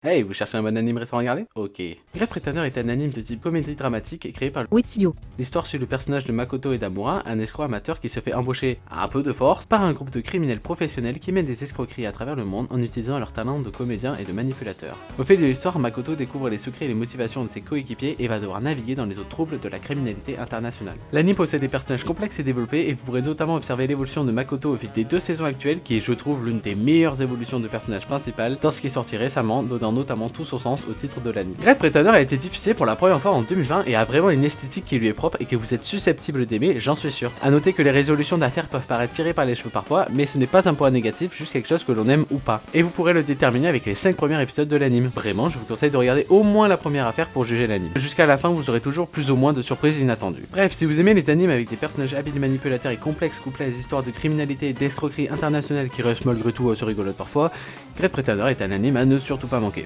Hey, vous cherchez un bon anime récent à regarder? Ok. Great Pretender est un anime de type comédie dramatique et créé par Wit Studio. l'histoire suit le personnage de Makoto Edamura, un escroc amateur qui se fait embaucher à un peu de force par un groupe de criminels professionnels qui mènent des escroqueries à travers le monde en utilisant leurs talents de comédien et de manipulateur. Au fil de l'histoire, Makoto découvre les secrets et les motivations de ses coéquipiers et va devoir naviguer dans les eaux troubles de la criminalité internationale. L'anime possède des personnages complexes et développés et vous pourrez notamment observer l'évolution de Makoto au fil des 2 saisons actuelles qui est, je trouve, l'une des meilleures évolutions de personnage principal dans ce qui est sorti récemment, donnant notamment tout son sens au titre de l'anime. Great Pretender a été diffusé pour la première fois en 2020 et a vraiment une esthétique qui lui est propre et que vous êtes susceptible d'aimer, j'en suis sûr. A noter que les résolutions d'affaires peuvent paraître tirées par les cheveux parfois, mais ce n'est pas un point négatif, juste quelque chose que l'on aime ou pas. Et vous pourrez le déterminer avec les 5 premiers épisodes de l'anime. Vraiment, je vous conseille de regarder au moins la première affaire pour juger l'anime. Jusqu'à la fin, vous aurez toujours plus ou moins de surprises inattendues. Bref, si vous aimez les animes avec des personnages habiles manipulateurs et complexes couplés à des histoires de criminalité et d'escroquerie internationale qui restent malgré tout assez rigolotes parfois, Great Pretender est un anime à ne surtout pas manquer.